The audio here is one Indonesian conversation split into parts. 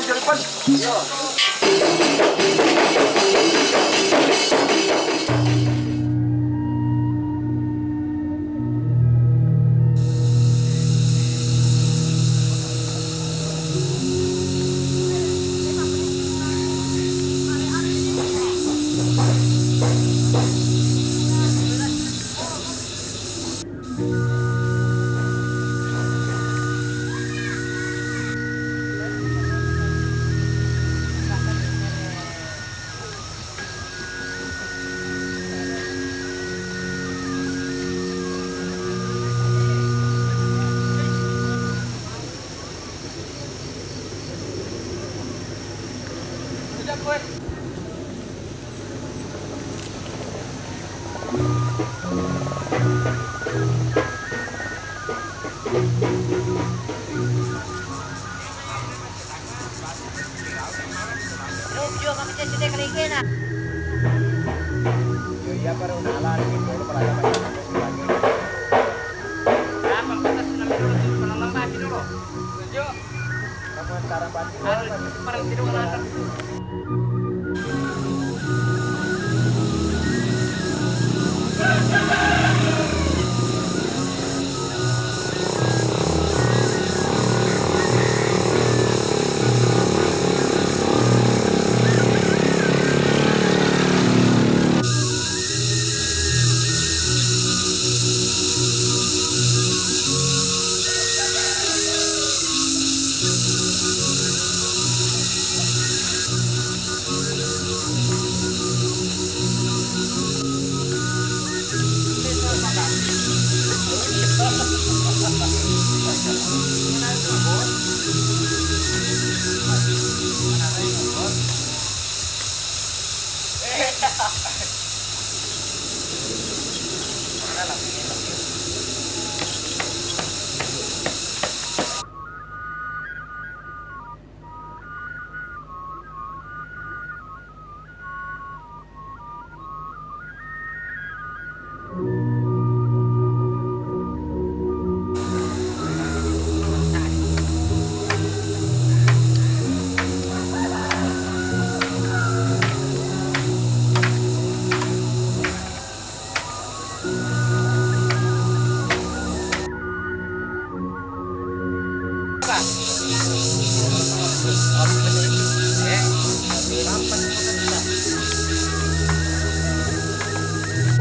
di depan. Iya. Iya, para unalan gitu lo perayaan lagi. Ya, pembatas penambah dulu. Setuju. Kamu cara bantu parang tidur kan.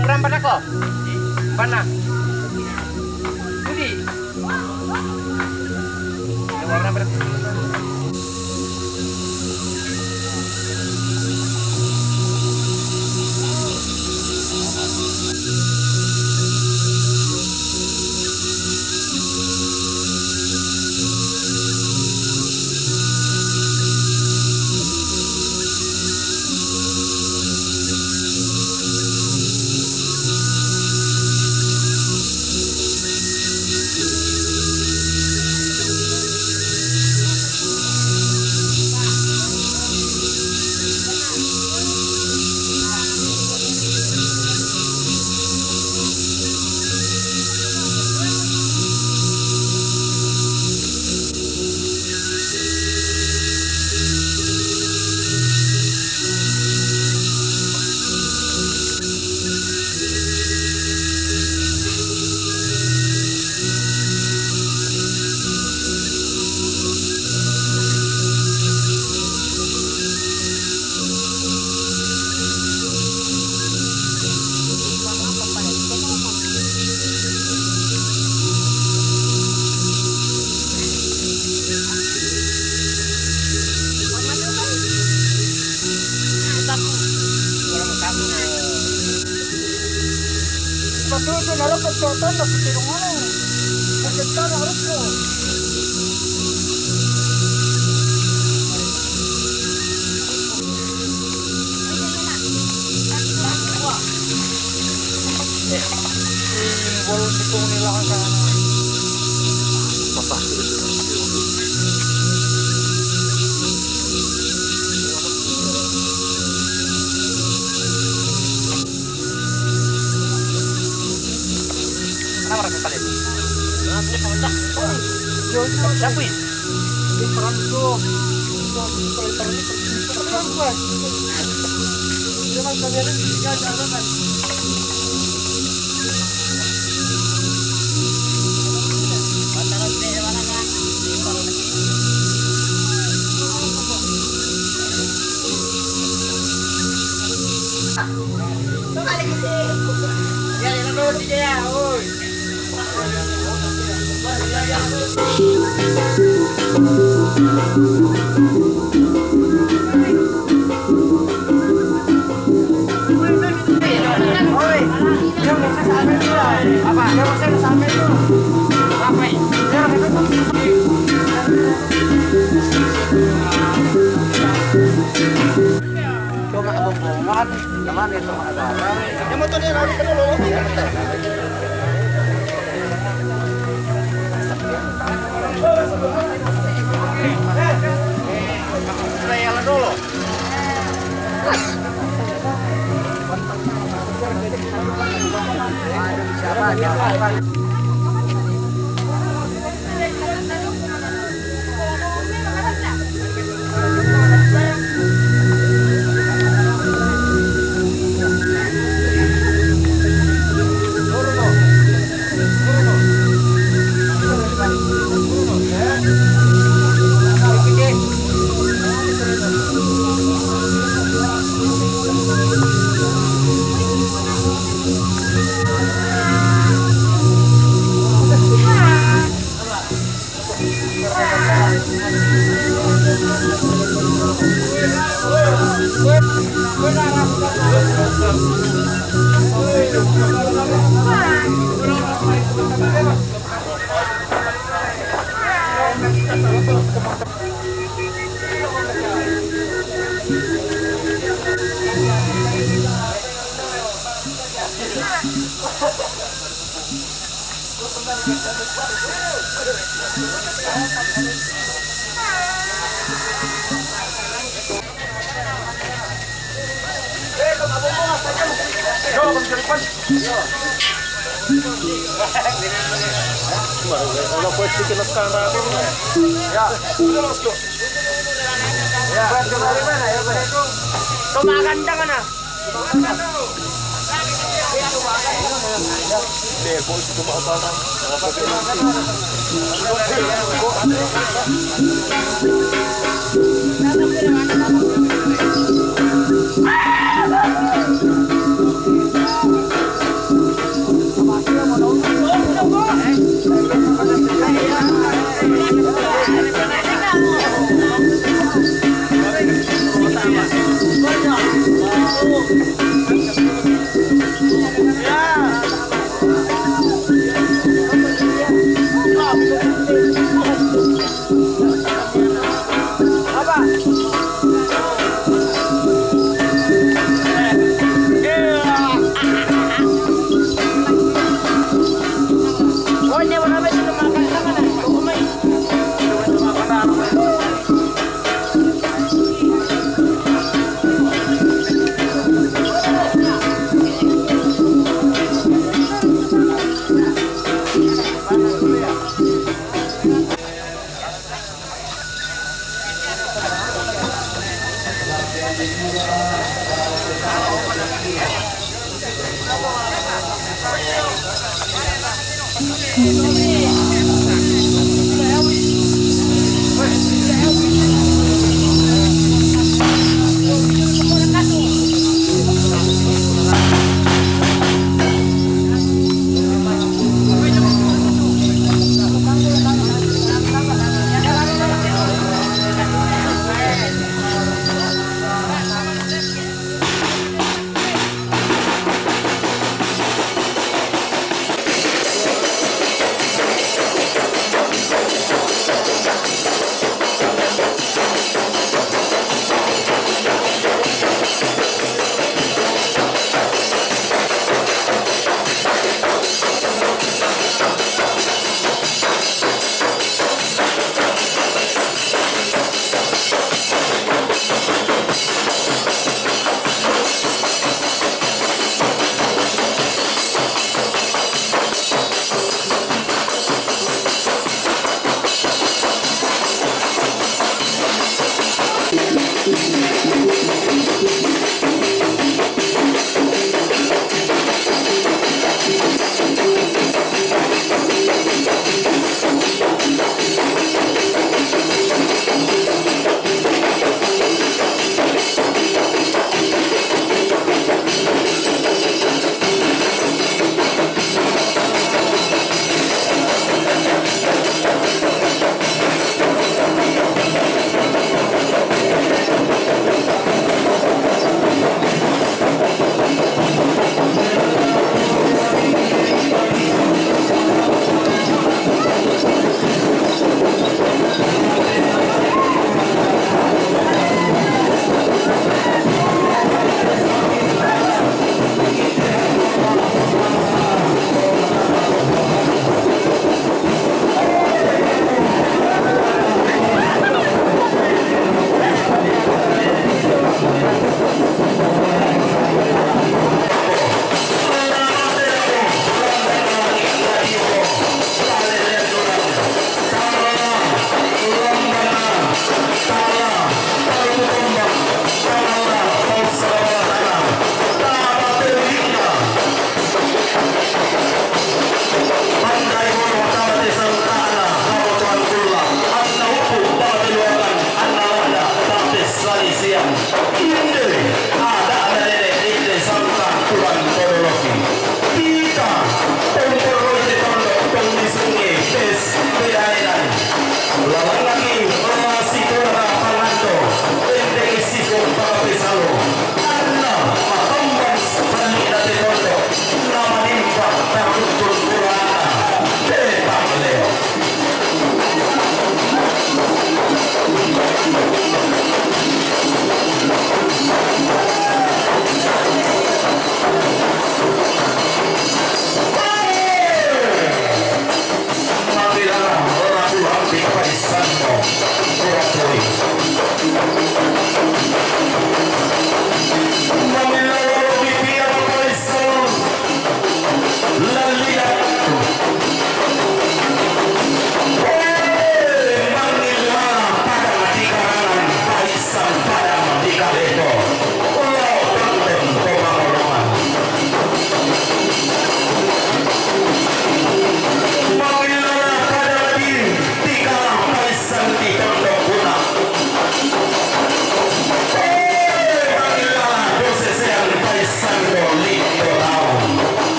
Rampan ako. Mana? Budi. Warna berapa? Pati itu naruh kecotan tapi tidak mau. Kecotan harus kok. Bolong itu nilah kan. Patah terus. Siapa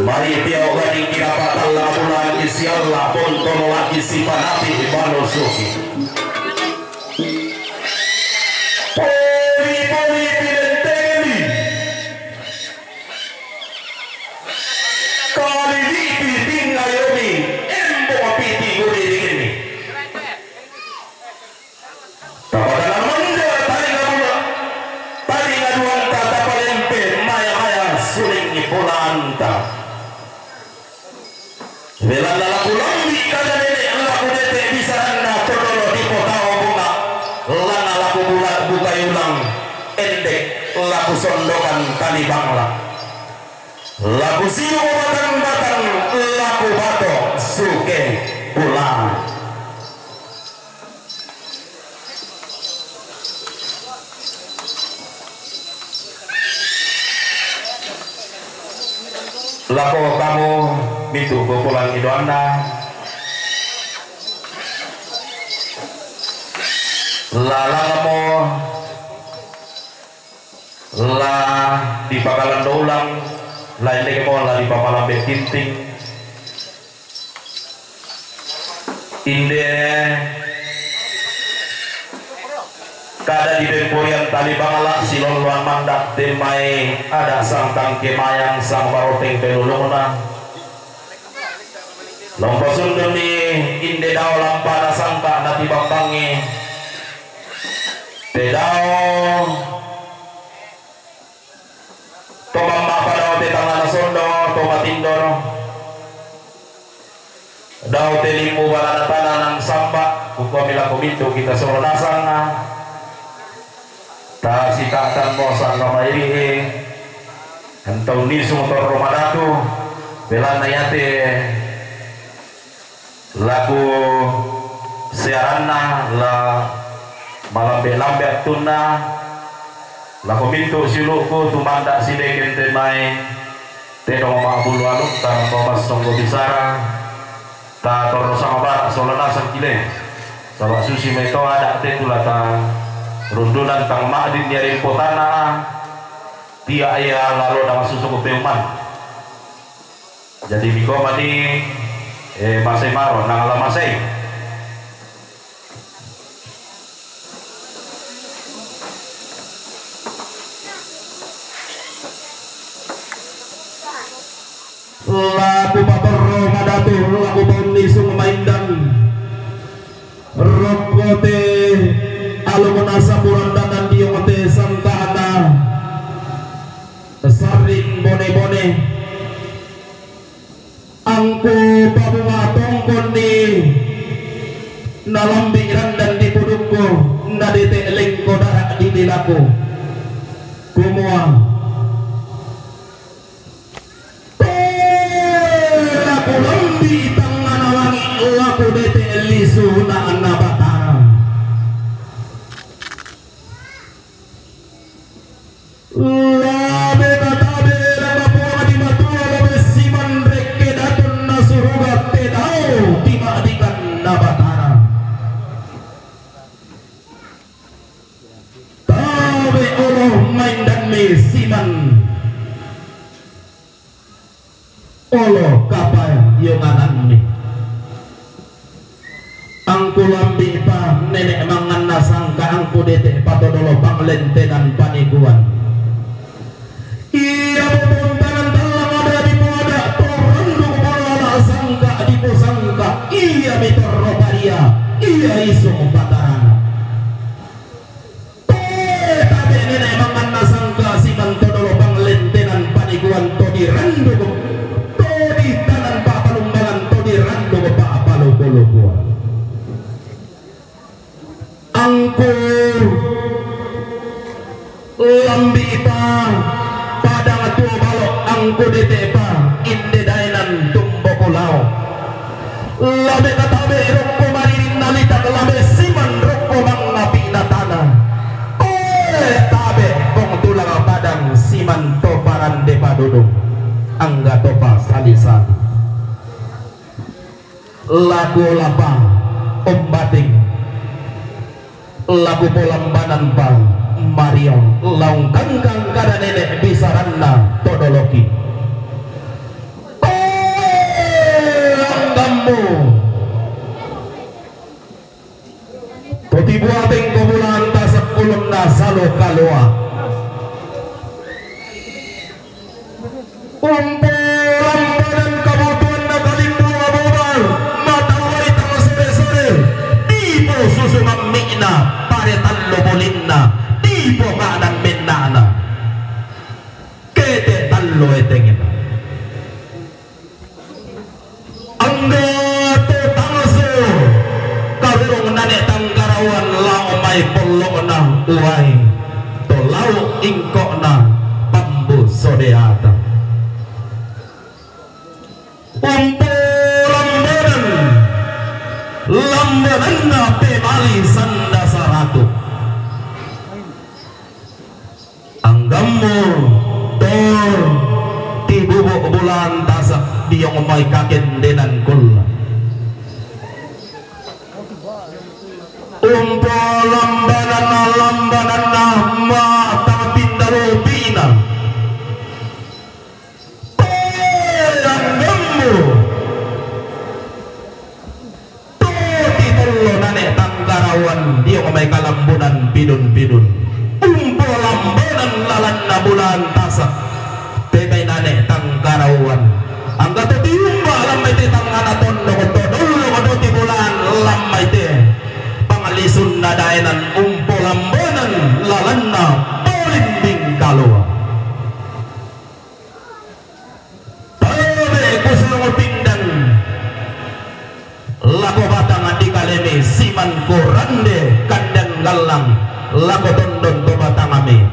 Mari tiao gading kirapat Allah bulan isi Allah pun tono lagi si panati di Banosuki. Poli pilenteli kali lipi tinggayomi embo apiti guri dingini. Tawadan manda tali ngaduan tata palempe maya suling ipulanta. Belanda laku lambi kada nenek laku dete bisa anda todolo di potao bunga lana laku buka yulang endek laku sondokan tali bangla laku siu batang laku bato suke pulang laku kamu itu pulang itu anda lalangamo la di bakalan dolang lain lagi mo la di papalang betinting inde kada di bemporian tali bangala silon luang mandak temai ada sang tangke mayang sang baroteng pelulungna lompo sundun ni inde dao lampada sangka nati bambangi pedao to bamba padao te tangana sondo to matindoro dao te limu balana tanah samba kuko mila komito kita soro nasanga ta sikatan mo sangka mairihe entau nisung to romadatu belana yate laku siarana la malambe tuna laku mintu siluku tumanda sideken temai Teno mabulu aluk tarang Thomas Songgo Bisara ta torno sama ba solana sangkile sawa susi meto ada te tulata rundunan tang ma'din nyari potana tia aya lalu nama susu kepeuman jadi miko mani masai maro nang ala masai laku patorro madatu laku paunisung maindan rokote alumunasa purandanan diongote santana saring bone-bone angku pabunga tongkon ni nalambiran dan di pudukku nadete lengko darak di dilaku kumua laku lambi tangan wangi laku dete lisu na anabatara labe katabe lama puang di matua labe siman reke datun nasuruga tedao tima adikan nabatara tabe Allah main dan mesiman Allah kapal yonganan ni angku lambi pa nenek mangan nasangka angku dete patodolo panglentenan paniguan iya bubuntanan talang ada di muada toranduk bola sangka di posangka iya mitorro paria iya isu patarana tabe nenek mangan nasangka siman todolo panglentenan paniguan to di randuk to di tanan papalumbangan to di randuk papalukulukuan angku lambi pa padang tua balok angku dete pa inde dainan tumbo pulau labe katabe rokko maririn nalita labe siman rokko mangapi natana tabe kong tulang padang siman toparan depa duduk angga topa sali-sali lagu lapang ombating lagu polambanan bang Marion laung kangkang kada nenek bisaranda todoloki langgammu toti buating kobulan tasak kulun nasalo kalua umpulan badan kebutuhan na kalimbu ngabubal matawari tanga sore-sore tipu susu mamikna paretan lobolinna tipu kanan menana kete talo etengin angga to tangaso kawirong nane tanggarawan lao may polo na uway to lao ingko na pambu sodeata lambanan na pemali sanda saratu anggammu tor tibubuk bulan tasak diyong may kakendenan kulla lambanan na mata pindarubina anggammu dia may kalambunan pidun-pidun umpo lambunan lalan na bulan tasak tebay nane tangkarawan angga to tiumba lamay te tanganaton no to dulu ko ti bulan lamay te pangalisun na daenan umpo lambunan lalan na polimbing kalua tabe kusulong pingdan lako batang di kaleme siman korande kandang galang lako dondon to batang ame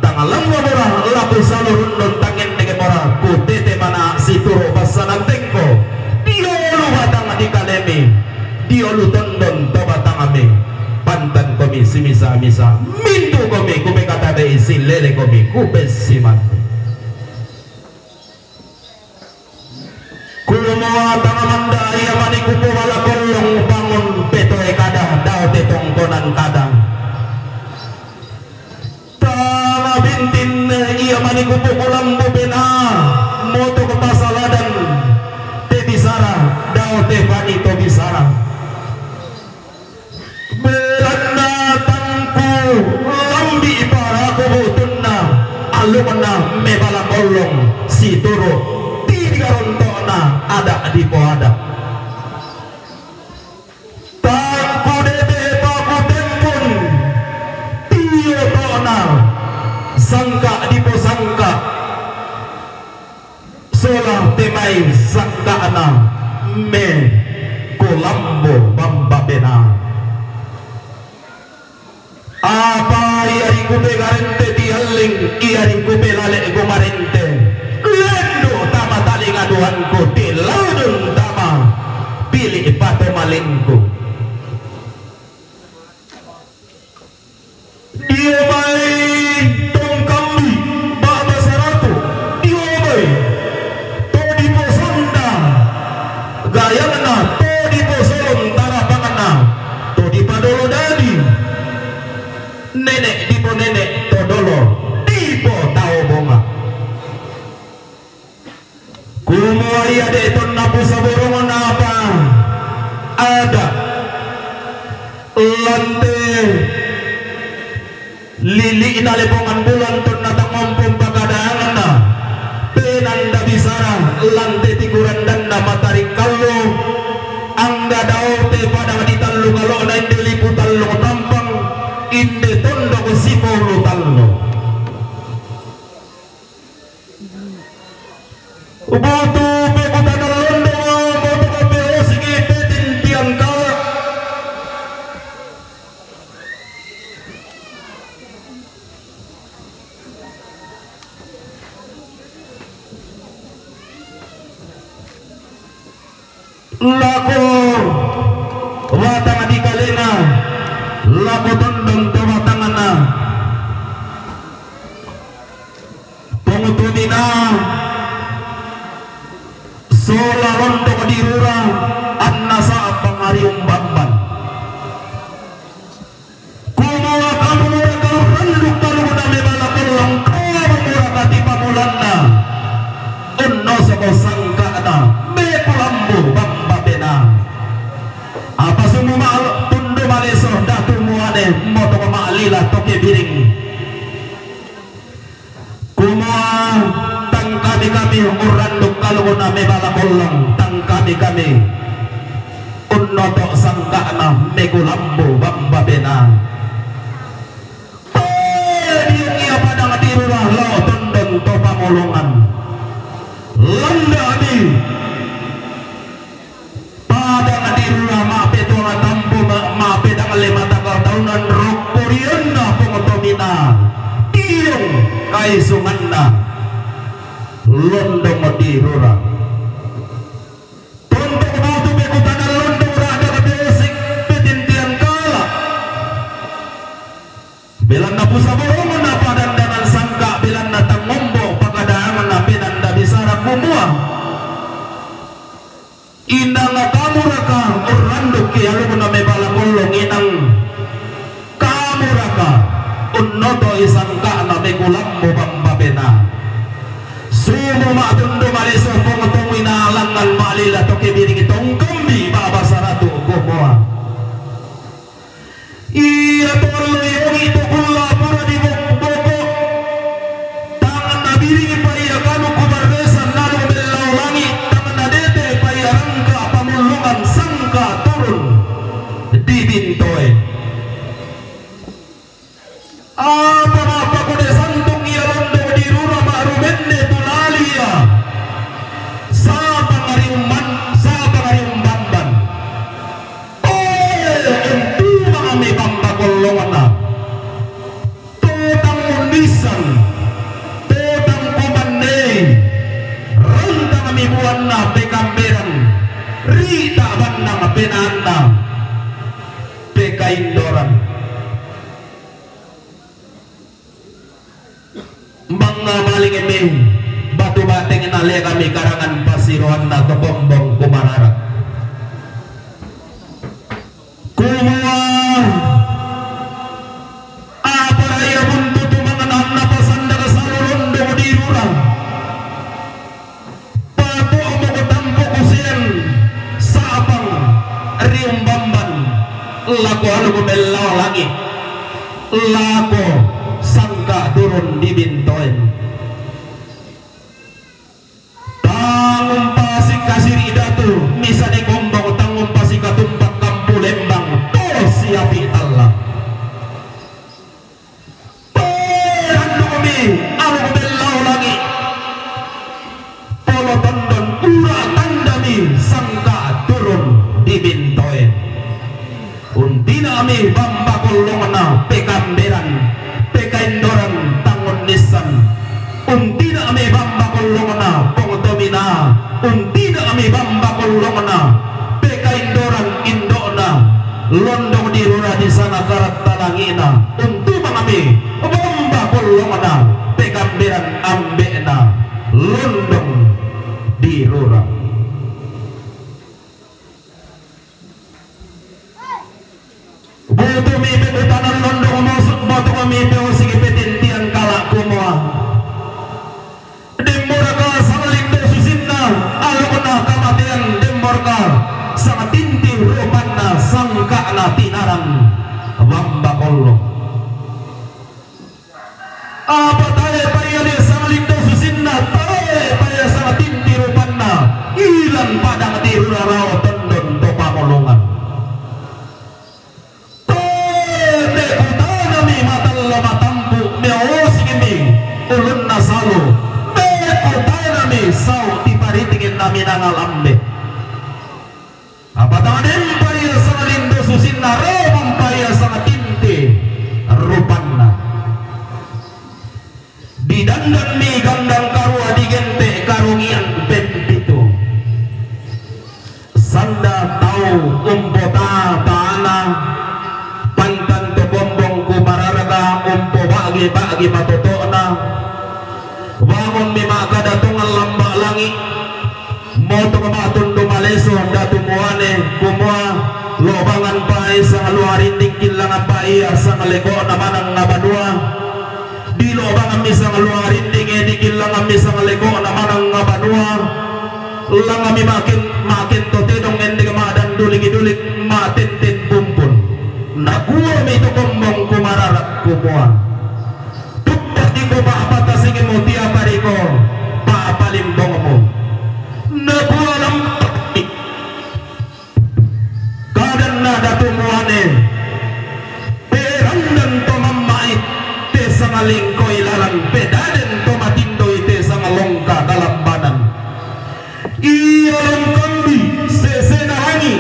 tangalang mora lako salurundon tangen nege mora kutete mana situro pasanang tengko diolu batang di kaleme diolu dondon to batang ame pantan komi simisa-misa mintu komi kume kata de isi lele komi kupe siman watang manda iya manikupo wala kolong bangun petoe kadah daw tetongkonan kadang tama bintin iya manikupo kulang bubena moto kepasaladan te bisara daw te vanito bisara belanda tangku lambi para kubutunna alumna mebala kolong si turu tiga rontona ada di poada tangku dede paku tempun tiyo tona sangka di posangka solah temai sangka ana me kolambo bambabena apa iari kupe garente dialing iari kupe lale gumarente lendo tama tali ngaduanku tilaudun tama pilih pato malingku dia baik tong kami baba saratu dia baik todi posonda gayana todi posolon tarapangana todi padolo dadi nenek dipo nenek todolo dipo tao bonga kumo iya de ton napu saborongon apa ada lante lili inalepongan bulan ton natangompong pagadaangan na penanda bisara lante tikuran dan na matarik kallo angga daw te padang ditallo kalau na hindi liputallo tampang inde tondo ko sipolo tallo ubutu pekutan londo moto ko pero sige petin tiang ka lako watang di kalena lako tondong to watangana pengutudina sola londo dirura annasa pangarium bamban kumawa kamu muraka randuk taluna mebala kolong kamu muraka di pamulanna unno soko sangkana me kulambu bambabena apa semua tundo maleso datu muane moto maalila toke biring kumawa kami uranduk kaluna mebala kolong kami unnoto sangkana megulambu bambabena dia padang dirurah lo tondong to pamolongan landa ami padang dirurah mape tua tampu mape dang lima takal tahunan rukuriana pengotomina tiung kaisunganna londo madirura tontok butuh bekutan londo raga kabesik petintian kala belan na pusaborongan na padandanan sangka belan na tangombo pagadaangan na pedanda bisara kumua inang kamuraka uranduk ki alu na may balangulong inang kamuraka unnoto isangka na may kulambo bambabena sumo matundo maliso pongtong inalangan malila toke biring itong kambi baba saratu kumoa iya tolo yung ito kula pura di boko tangan na biring paya kanu kubarresan lalu belaw langit tangan na dete paya rangka pamulungan sangka turun di bintoy apa ko de santung iya londo di rura marumende tulalia sa pangarium bamban entu mga bamba kolongan na totang mundisan totang kumande randa kami buwan na pekamberan rita ban na penanda pekaindoran mga maling emeng batu bateng nale kami karangan pasiruan na tokombong laku alu belau langit laku sangka turun di bintoin tangum pasik kasir idatu misa di gombong tangum pasik katumpak kampu lembang to siapi Allah perandu kami alu belau langit polo tondon ura tandami sangka turun di bintoin undina ami bamba kolongna pekamberan pekaindoran tangon nisan undina ami bamba kolongna pongtomina undina ami bamba kolongna pekaindoran indona londong di rura di sana karat talangina untuk mangami bamba kolongna pekamberan ambena londong di rura butuh mimpi utanan londong masuk batu kami pew sige petintian kalak kumua demorka samalindo susinna alukna kamatian demorka sama tinti rupanna sangkana tinaran bamba kolong apa tae paya dia samalindo susinna tae paya sama tinti rupanna ilan padang tirura rawa tondon topa kolongan matampu meosi kimi ulun nasalu kami sau tiparitingin namin ang alambe apatanin paya sa lindo susin na romang paya sa tinti rupanna didandan mi gandang karua digente karungian pempito sanda tau umpota taana pantan to bombong kumararaga umpo bagi matoto na bangun mimaka datungan lamba langit moto kamatun dumaleso datu muane kumua lobangan pai sa luarin tingkil lang pai sa lego na manang ngabadua di lobangan misang luarin dingil lang misang lego na manang ngabadua lang kami makin to tedong endig madan dulig matintin pumpun nakuha may tukumbong kumararak kumua tukpak di ko paapatasigin mo tiya pariko paapalimbong mo nakuha ng kadan na datumuane perandan to mamait te sa ngalingko ilalan pedaden to matindoy te sa ngalongka dalambanan iyalong kambi sesenahangi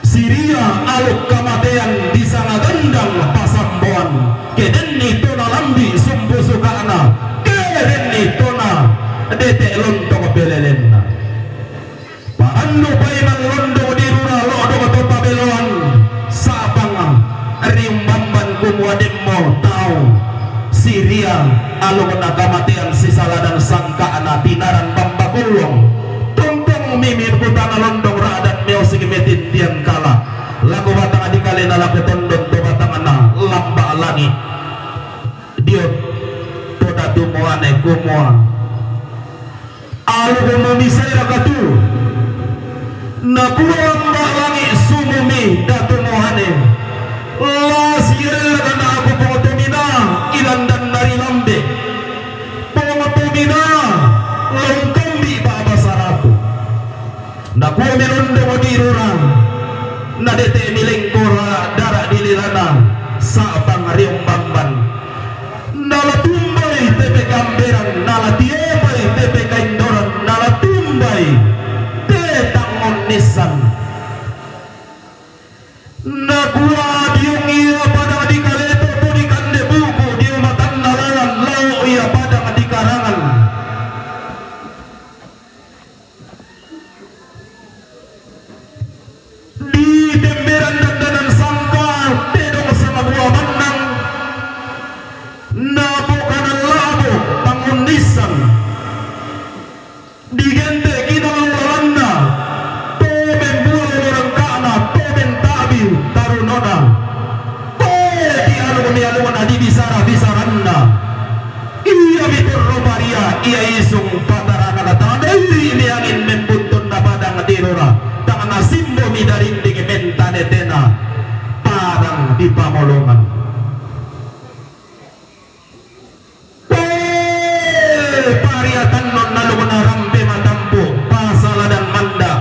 Siria aluk kamatian di sana gandang pasambuan keden itu na lambi sumpu sukana keden itu na dete lontong belelenna paanno paiman londo di rura lodo to pabeloan sapang rimbamban kumwademmo tau Siria aluk na kamatian sisala dan sangka na tinaran bambakulong tumpong mimir putana londong radat meosig metintian kala laku batang adikali na laku tondon to batang na lamba langit diot to datumuane kumua alu kumisay rakatu nakuha lamba langit sumumi datumuane la sirel kana aku pengotomina ilandan dari lambe pengotomina longkambi baba saratu nakuha melondo modirurang nadete milengkora darah dililana sabang riung bamban nala tumbay tepe kamberan nala tiepay tepe kaindoran nala tumbay te tangon nisan nakuha diung iya padang di kaleto punikan de buku diung matan nalaran lau iya padang di karangan di temberan dandanan sangka tedong sama buah manang nabu kanan labu bangun nisan digente kinang lalanda toben buah lorang kana toben tabi tarunona di alun adi bisaranna iya bitur romaria iya isung patarana tangan ini angin membuntun na padang dirura tangan simbo midarindig mentane tena di pamolongan. Pariatan non nalungna rampe matampu pasala dan manda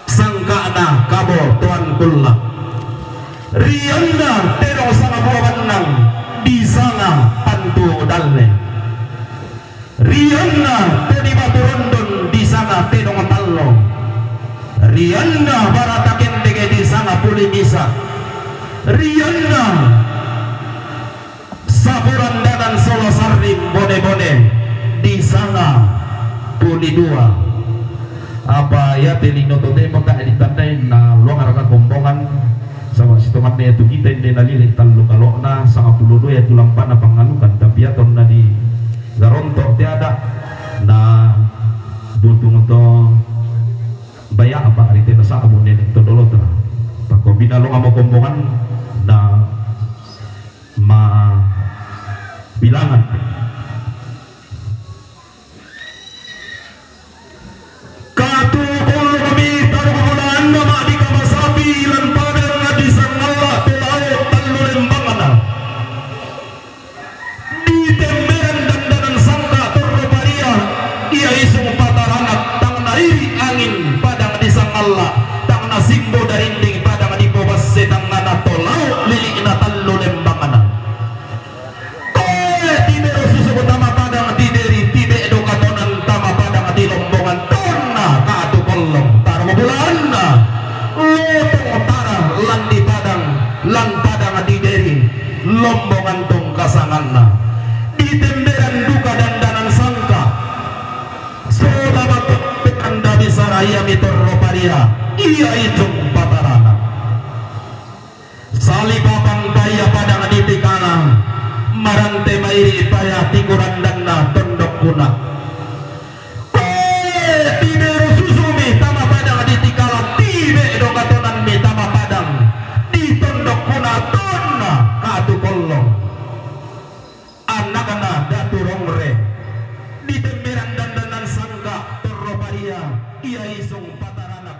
sangkana kabo tuan kulla rianda terong sama buah benang di sana pantu dalne rianda tadi batu rondon di sana terong tallo rianda barata kendege di sana puli misa rianda saburan dan solo sardim bone-bone di sana puni dua apa ya telino tote maka ditandai na luang araka kombongan sama si temannya itu kita ini nalilih talu kalau na sangat puluh dua ya tulang panah pangalukan tapi ya torna di garontok tiada na butuh untuk bayar apa hari itu nasa amun nenek itu dulu ter pak kombina lo mau kombongan na ma bilangan katu kul kami taruhan nama di kamasabi lan padang di sanalla telaut talu lembangana di temberan dandanan sangka torroparia ia isung pataranak tang nairi angin padang di sanalla tang nasimbo darinding padang di bobas setang nana tolaut lilikna talu lembangana lombongan tung kasanganna di temberan duka dandanan sangka soda batuk petanda bisa raya mitorro paria iya itu patarana salibabang kaya padang di tikana marante mairi paya tikuran danna tondok kuna tiberu susumi tama padang di tikala tibe dokatonan mi tama padang di tondok kuna tonna katu kolong anak-anak datu rongre di temberan dandanan sangka torroparia iya isung pataranak.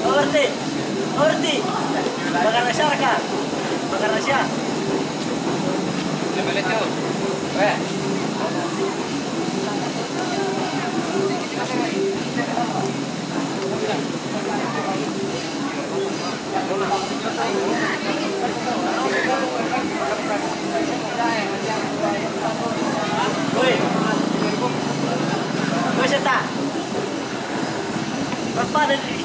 Ngerti? Ngerti? Bakar masyarakat. Bakar masyarakat. Boleh tuh. Weh. Woi seta. Berapa ada di?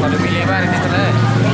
Kalau pilih barang itu lah.